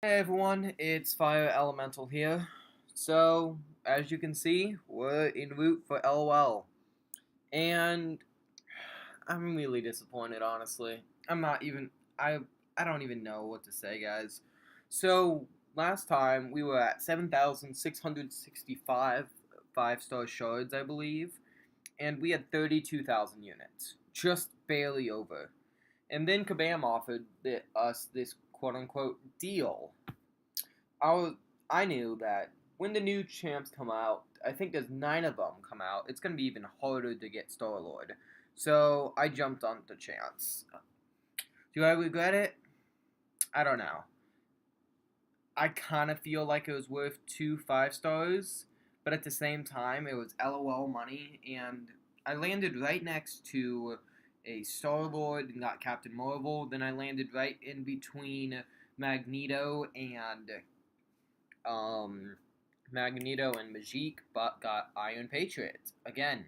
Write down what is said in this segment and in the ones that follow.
Hey everyone, it's Fire Elemental here. So, as you can see, we're en route for LOL. And I'm really disappointed, honestly. I'm not even I don't even know what to say, guys. So, last time we were at 7,665 5-star shards, I believe, and we had 32,000 units. Just barely over. And then Kabam offered us this quote unquote deal. I knew that when the new champs come out, I think there's 9 of them come out. It's gonna be even harder to get Star Lord. So I jumped on the chance. Do I regret it? I don't know. I kind of feel like it was worth 2 5-stars, but at the same time, it was LOL money, and I landed right next to a Star Lord and got Captain Marvel. Then I landed right in between Magneto and um, Magneto and Majik, but got Iron Patriot again.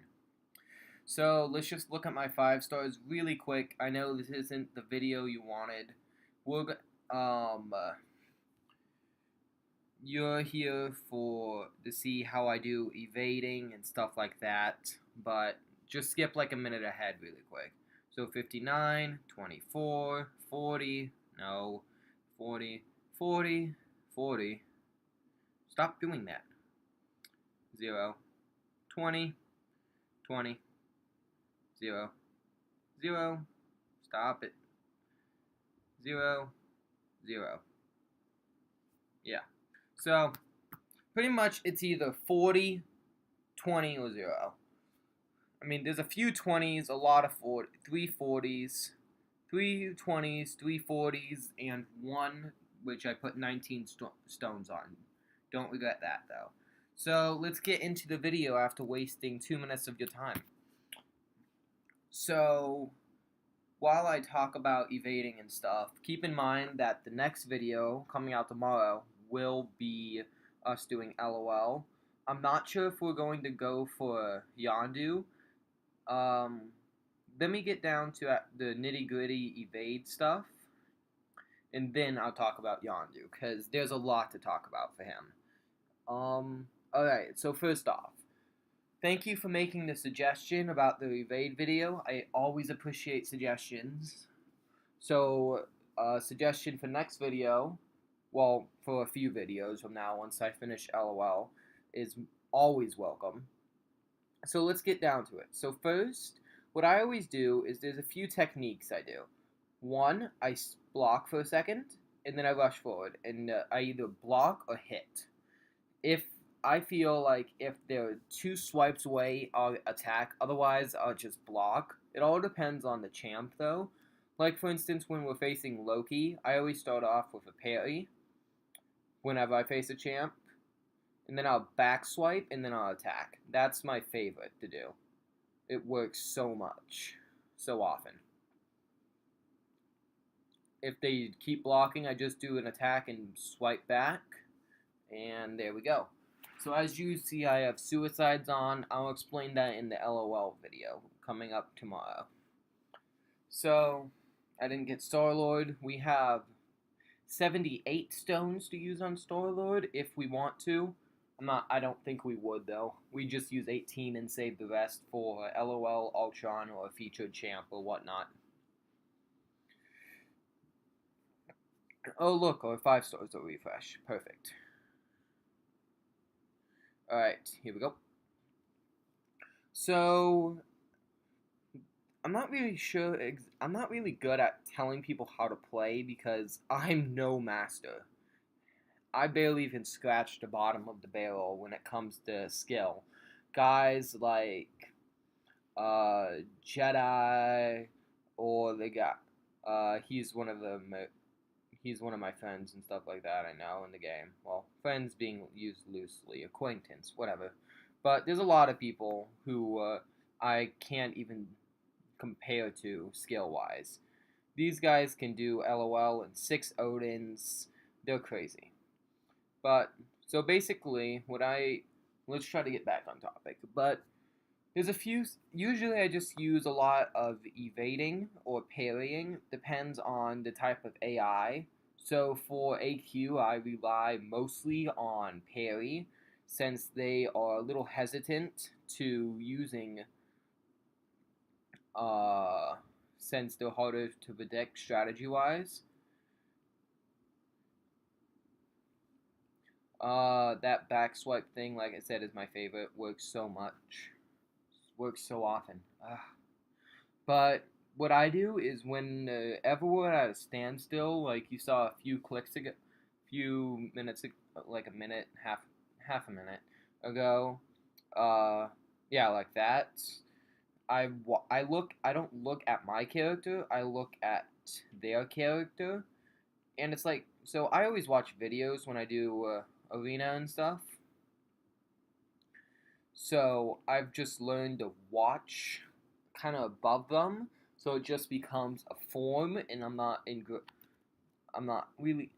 So let's just look at my 5-stars really quick. I know this isn't the video you wanted. We're you're here for to see how I do evading and stuff like that, but just skip like a minute ahead really quick. So 59, 24, 40, no, 40, 40, 40. Stop doing that. 0, 20, 20, 0, 0, stop it, 0, 0. Yeah. So, pretty much it's either 40, 20, or 0. I mean, there's a few 20s, a lot of 3 40s, 3 20s, 3 40s, and 1 which I put 19 stones on. Don't regret that, though. So, let's get into the video after wasting 2 minutes of your time. So, while I talk about evading and stuff, keep in mind that the next video coming out tomorrow will be us doing LOL. I'm not sure if we're going to go for Yondu. Let me get down to the nitty-gritty evade stuff, and then I'll talk about Yondu, because there's a lot to talk about for him. Alright, so first off, thank you for making the suggestion about the evade video. I always appreciate suggestions. So, suggestion for next video, well, for a few videos from now once I finish LOL, is always welcome. So let's get down to it. So first, what I always do is there's a few techniques I do. One, I block for a second, and then I rush forward, and I either block or hit. If I feel like if they're 2 swipes away, I'll attack. Otherwise, I'll just block. It all depends on the champ, though. Like, for instance, when we're facing Loki, I always start off with a parry whenever I face a champ. And then I'll back swipe, and then I'll attack. That's my favorite to do. It works so much. So often. If they keep blocking, I just do an attack and swipe back. And there we go. So as you see, I have suicides on. I'll explain that in the LOL video coming up tomorrow. So, I didn't get Star-Lord. We have 78 stones to use on Star-Lord if we want to. I don't think we would, though. We just use 18 and save the rest for LOL, Ultron, or a featured champ or whatnot. Oh, look, our 5 stars will refresh. Perfect. Alright, here we go. So, I'm not really sure, I'm not really good at telling people how to play because I'm no master. I barely even scratch the bottom of the barrel when it comes to skill. Guys like Jedi, or they got he's one of my friends and stuff like that. I know in the game. Well, friends being used loosely, acquaintance, whatever. But there's a lot of people who I can't even compare to skill wise. These guys can do LOL and 6 Odins. They're crazy. But, so basically, let's try to get back on topic. But, there's a few, usually I just use a lot of evading or parrying, depends on the type of AI. So for AQ, I rely mostly on Parry, since they are a little hesitant to using, since they're harder to predict strategy-wise. That back swipe thing, like I said, is my favorite. Works so much. Works so often. But what I do is whenever we're at a standstill, like you saw a few clicks ago, few minutes, like a minute, half a minute ago, yeah, like that. I don't look at my character. I look at their character, and it's like, so I always watch videos when I do arena and stuff. So I've just learned to watch kind of above them, so it just becomes a form, and I'm not really,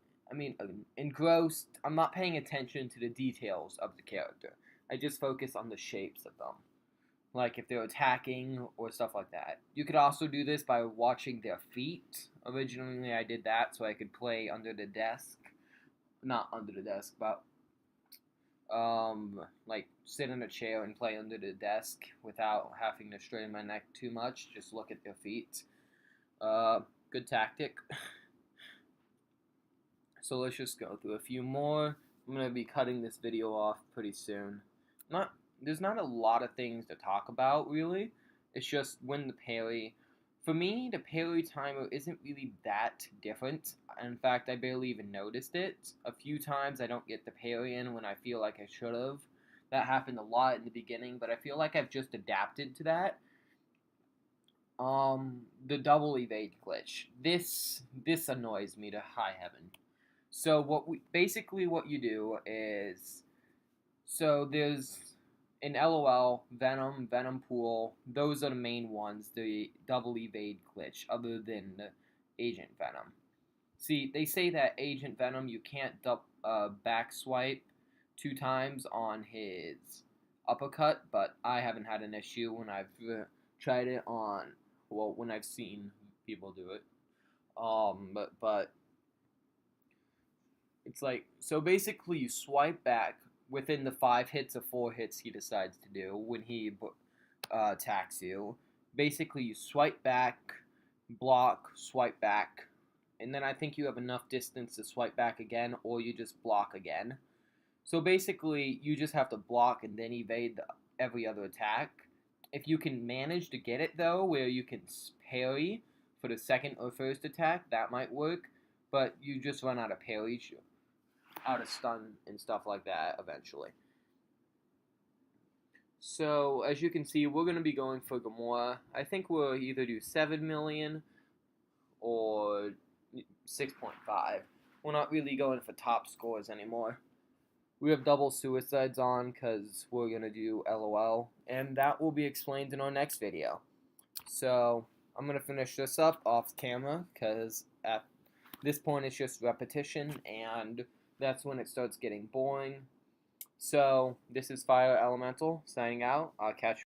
engrossed. I'm not paying attention to the details of the character. I just focus on the shapes of them, like if they're attacking or stuff like that. You could also do this by watching their feet. Originally, I did that so I could play under the desk, not under the desk, but like sit in a chair and play under the desk without having to strain my neck too much. Just look at their feet. Good tactic. So let's just go through a few more. I'm gonna be cutting this video off pretty soon. There's not a lot of things to talk about really. It's just when the parry. For me, the parry timer isn't really that different. In fact, I barely even noticed it. A few times I don't get the parry in when I feel like I should have. That happened a lot in the beginning, but I feel like I've just adapted to that. The double evade glitch. This annoys me to high heaven. So what you do is, so there's in LOL, Venom, Venom Pool, those are the main ones, the double evade glitch, other than Agent Venom. See, they say that Agent Venom, you can't back swipe 2 times on his uppercut, but I haven't had an issue when I've tried it on, well, when I've seen people do it. But it's like, so basically you swipe back within the 5 hits or 4 hits he decides to do when he attacks you. Basically, you swipe back, block, swipe back, and then I think you have enough distance to swipe back again, or you just block again. So basically, you just have to block and then evade every other attack. If you can manage to get it, though, where you can parry for the second or first attack, that might work, but you just run out of parry, out of stun and stuff like that eventually. So as you can see, we're going to be going for Gamora. I think we'll either do 7 million or 6.5. We're not really going for top scores anymore. We have double suicides on because we're going to do LOL, and that will be explained in our next video. So I'm going to finish this up off camera because at this point it's just repetition, and that's when it starts getting boring. So, this is Fire Elemental signing out. I'll catch you.